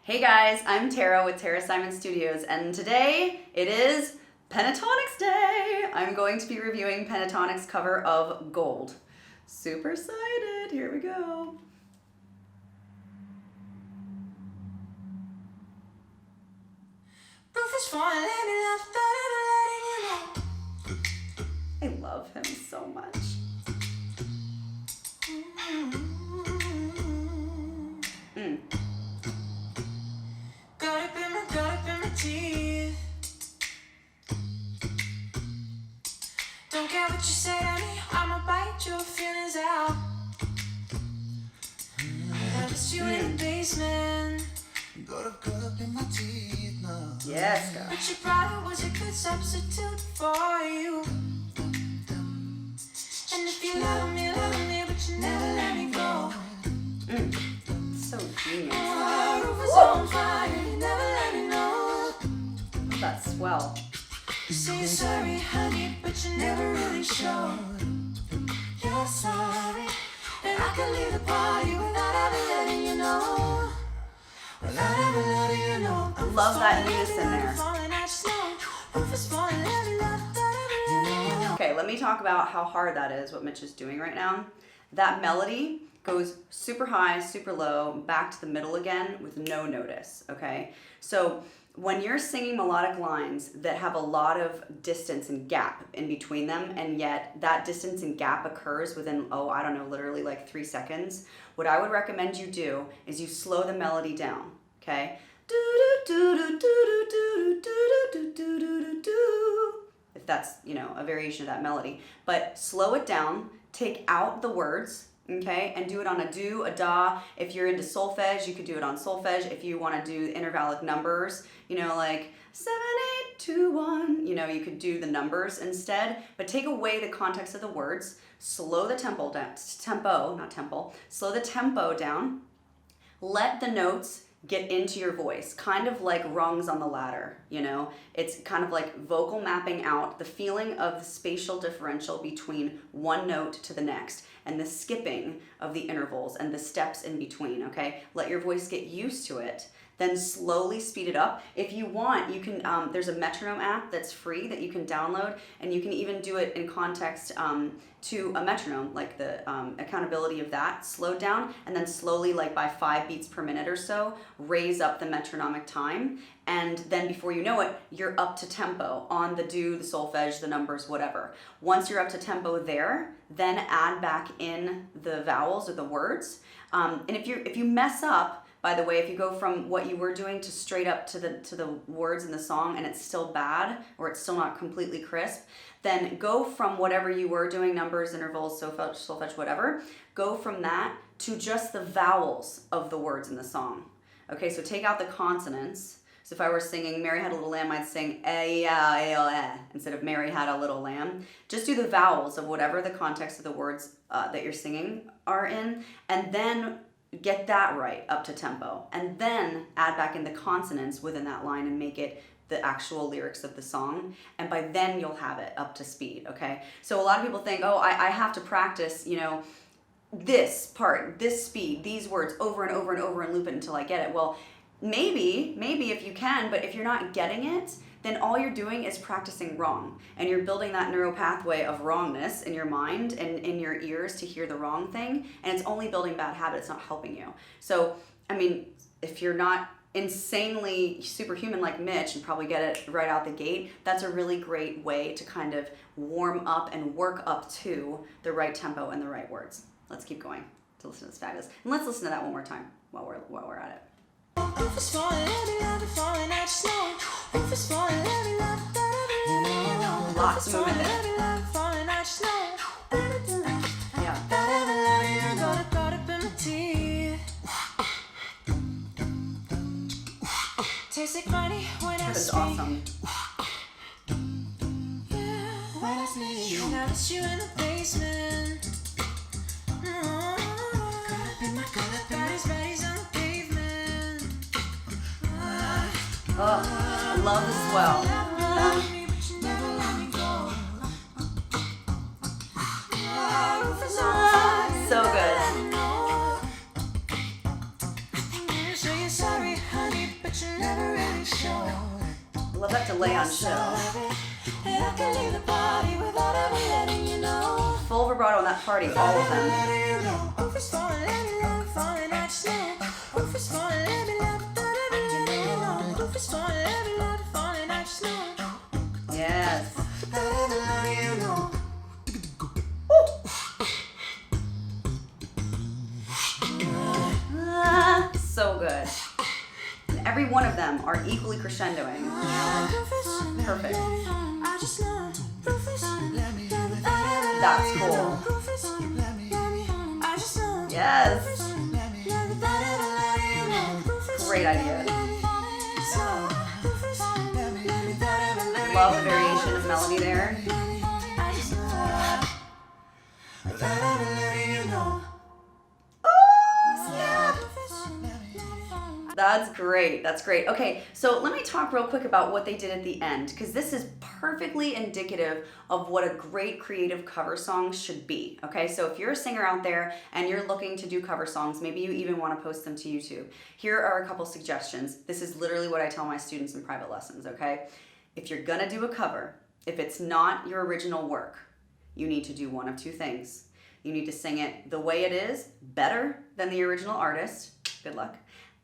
Hey guys, I'm Tara with Tara Simon Studios, and today it is Pentatonix Day. I'm going to be reviewing Pentatonix cover of Gold. Super excited, here we go. I love him so much. Don't care what you say to me, I'ma bite your feelings out. I miss you in the basement. Got a cup in my teeth now. Yes, God. But your brother was a good substitute for you. And if you love me, but you never let me go. So genius. My roof is on fire, you never let me know. That's swell. You say you're sorry, honey, but you never really showed. You're sorry that I could leave the party without ever letting you know. Without ever letting you know. I love that unison there. Okay, let me talk about how hard that is, what Mitch is doing right now. That melody goes super high, super low, back to the middle again with no notice, okay? So when you're singing melodic lines that have a lot of distance and gap in between them, and yet that distance and gap occurs within, I don't know, literally like 3 seconds, what I would recommend you do is you slow the melody down, okay? If that's, a variation of that melody. But slow it down, take out the words, okay, and do it on a do, a da. If you're into solfege, you could do it on solfege. If you want to do intervallic numbers, like 7, 8, 2, 1, you could do the numbers instead. But take away the context of the words, slow the tempo down, slow the tempo down. Let the notes get into your voice, kind of like rungs on the ladder, It's kind of like vocal mapping out the feeling of the spatial differential between one note to the next and the skipping of the intervals and the steps in between, okay? Let your voice get used to it, then slowly speed it up. If you want, you can, there's a metronome app that's free that you can download, and you can even do it in context to a metronome, like the accountability of that, slowed down, and then slowly, like by 5 beats per minute or so, raise up the metronomic time, and then before you know it, you're up to tempo on the do, the solfege, the numbers, whatever. Once you're up to tempo there, then add back in the vowels or the words. And if you mess up, by the way, if you go from what you were doing to straight up to the words in the song and it's still bad or it's still not completely crisp, then go from whatever you were doing, numbers, intervals, solfege, whatever, go from that to just the vowels of the words in the song. Okay, so take out the consonants. So if I were singing Mary Had a Little Lamb, I'd sing instead of Mary Had a Little Lamb. Just do the vowels of whatever the context of the words that you're singing are in, and then get that right up to tempo, and then add back in the consonants within that line and make it the actual lyrics of the song, and by then you'll have it up to speed, okay? So a lot of people think, I have to practice, this part, this speed, these words over and over and over and loop it until I get it. Well, maybe if you can, but if you're not getting it, then all you're doing is practicing wrong, and you're building that neural pathway of wrongness in your mind and in your ears to hear the wrong thing, and it's only building bad habits, not helping you. So, if you're not insanely superhuman like Mitch and probably get it right out the gate, that's a really great way to kind of warm up and work up to the right tempo and the right words. Let's keep going to listen to this fabulous. And let's listen to that one more time while we're at it. Lots of movement there. Yeah. That is awesome. You in the basement. I love the swell. So good. Sorry, honey. Love that delay on chill. And I can leave the party without ever letting you know. Full vibrato on that party, all of them. If it's falling, let me love, falling, I just know. If it's falling, let me love, without ever letting you know. If it's falling, let me love, falling, I just know. Yes. Without ever letting you know. So good. And every one of them are equally crescendoing. Perfect. I just know. That's cool. I just know. Yes. Great idea. Love the variation of melody there. That's great. That's great. Okay, so let me talk real quick about what they did at the end, because this is perfectly indicative of what a great creative cover song should be. Okay, so if you're a singer out there and you're looking to do cover songs, maybe you even want to post them to YouTube. Here are a couple suggestions. This is literally what I tell my students in private lessons, okay? If you're gonna do a cover, if it's not your original work, you need to do one of two things. You need to sing it the way it is, better than the original artist. Good luck.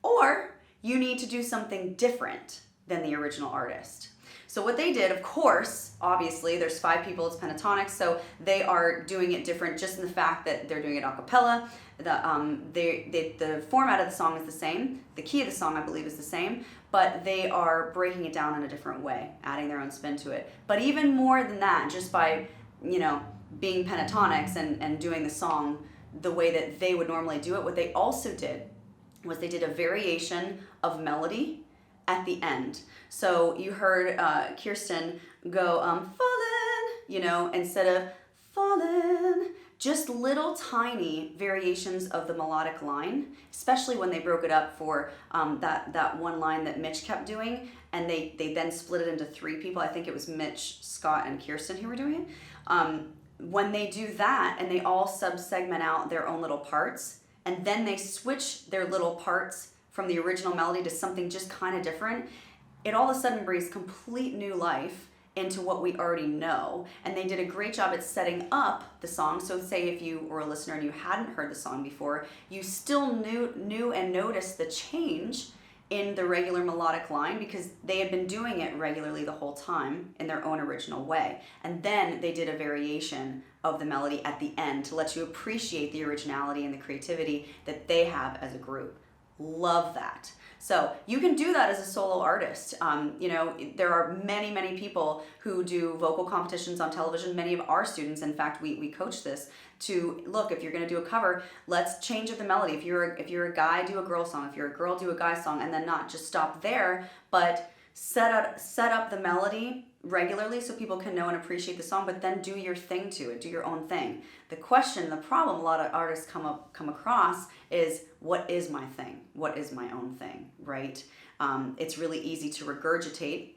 Or you need to do something different than the original artist. So what they did, of course, obviously, there's 5 people, it's Pentatonix, so they are doing it different just in the fact that they're doing it a cappella. The format of the song is the same. The key of the song, I believe, is the same, but they are breaking it down in a different way, adding their own spin to it. But even more than that, just by, being Pentatonix and doing the song the way that they would normally do it, what they also did was they did a variation of melody at the end. So you heard Kirsten go, fallin', instead of fallin', just little tiny variations of the melodic line, especially when they broke it up for that one line that Mitch kept doing, and they then split it into 3 people. I think it was Mitch, Scott, and Kirsten who were doing it. When they do that and they all sub-segment out their own little parts, and then they switch their little parts from the original melody to something just kind of different, it all of a sudden breathes complete new life into what we already know. And they did a great job at setting up the song. So say if you were a listener and you hadn't heard the song before, you still knew and noticed the change in the regular melodic line because they had been doing it regularly the whole time in their own original way. And then they did a variation of the melody at the end to let you appreciate the originality and the creativity that they have as a group. Love that. So you can do that as a solo artist. There are many, many people who do vocal competitions on television. Many of our students, in fact, we coach this to look, if you're going to do a cover, let's change up the melody. If you're a guy, do a girl song. If you're a girl, do a guy song, and then not just stop there, but set up the melody regularly so people can know and appreciate the song, but then do your thing to it, do your own thing. The problem a lot of artists come across is, what is my thing? What is my own thing, right? It's really easy to regurgitate,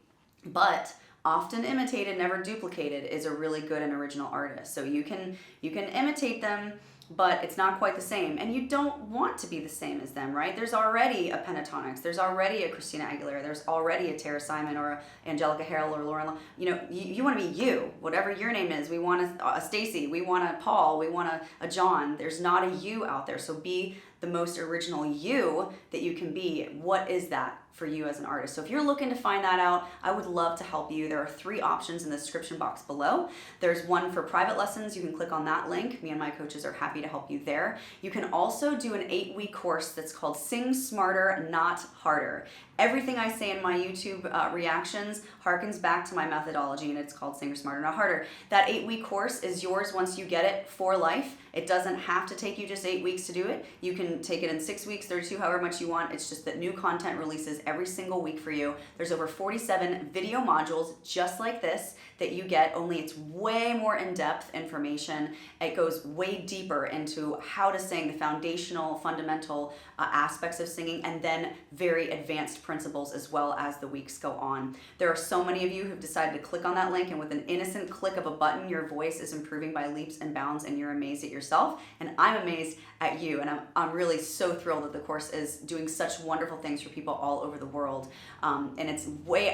but often imitated, never duplicated is a really good and original artist. So you can imitate them, but it's not quite the same. And you don't want to be the same as them, right? There's already a Pentatonix, there's already a Christina Aguilera, there's already a Tara Simon or a Angelica Harrell or Lauren. You want to be you, whatever your name is. We want a Stacy, we want a Paul, we want a John. There's not a you out there. So be the most original you that you can be. What is that for you as an artist? So if you're looking to find that out, I would love to help you. There are 3 options in the description box below. There's one for private lessons. You can click on that link. Me and my coaches are happy to help you there. You can also do an 8-week course that's called Sing Smarter, Not Harder. Everything I say in my YouTube reactions harkens back to my methodology, and it's called Sing Smarter, Not Harder. That 8-week course is yours once you get it for life. It doesn't have to take you just 8 weeks to do it. You can take it in 6 weeks, 32, however much you want. It's just that new content releases every single week for you. There's over 47 video modules just like this that you get, only it's way more in-depth information. It goes way deeper into how to sing, the foundational, fundamental aspects of singing, and then very advanced principles as well as the weeks go on. There are so many of you who've decided to click on that link, and with an innocent click of a button, your voice is improving by leaps and bounds, and you're amazed at yourself. yourself, and I'm amazed at you, and I'm really so thrilled that the course is doing such wonderful things for people all over the world, and it's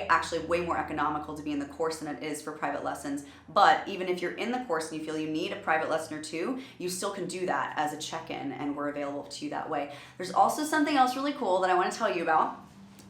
actually way more economical to be in the course than it is for private lessons. But even if you're in the course and you feel you need a private lesson or two, you still can do that as a check-in, and we're available to you that way. There's also something else really cool that I want to tell you about,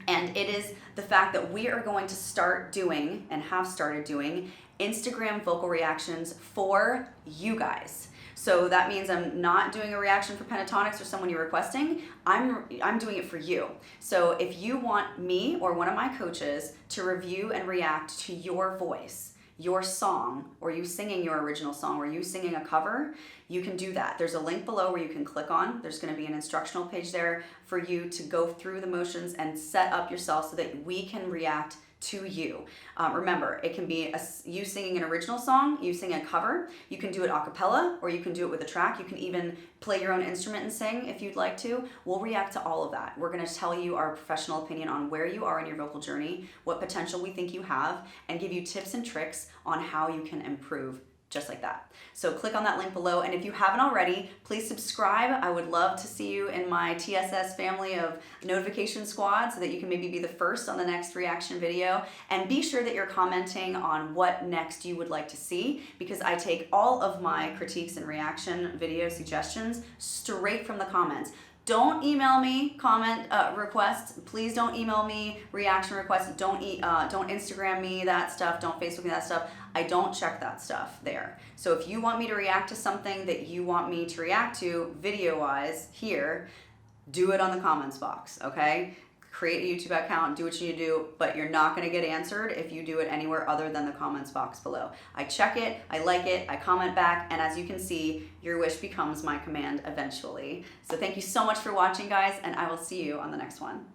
and it is the fact that we are going to start doing, and have started doing, Instagram vocal reactions for you guys. So that means I'm not doing a reaction for Pentatonix or someone you're requesting. I'm doing it for you. So if you want me or one of my coaches to review and react to your voice, your song, or you singing your original song, or you singing a cover, you can do that. There's a link below where you can click on. There's going to be an instructional page there for you to go through the motions and set up yourself so that we can react to you. Remember, it can be you singing an original song, you sing a cover, you can do it a cappella, or you can do it with a track. You can even play your own instrument and sing if you'd like to. We'll react to all of that. We're going to tell you our professional opinion on where you are in your vocal journey, what potential we think you have, and give you tips and tricks on how you can improve just like that. So click on that link below, and if you haven't already, please subscribe. I would love to see you in my TSS family of notification squad so that you can maybe be the first on the next reaction video, and be sure that you're commenting on what next you would like to see, because I take all of my critiques and reaction video suggestions straight from the comments. Don't email me comment requests. Please don't email me reaction requests. Don't Instagram me that stuff. Don't Facebook me that stuff. I don't check that stuff there. So if you want me to react to something that you want me to react to video-wise here, do it on the comments box, okay? Create a YouTube account, do what you need to do, but you're not gonna get answered if you do it anywhere other than the comments box below. I check it, I like it, I comment back, and as you can see, your wish becomes my command eventually. So thank you so much for watching, guys, and I will see you on the next one.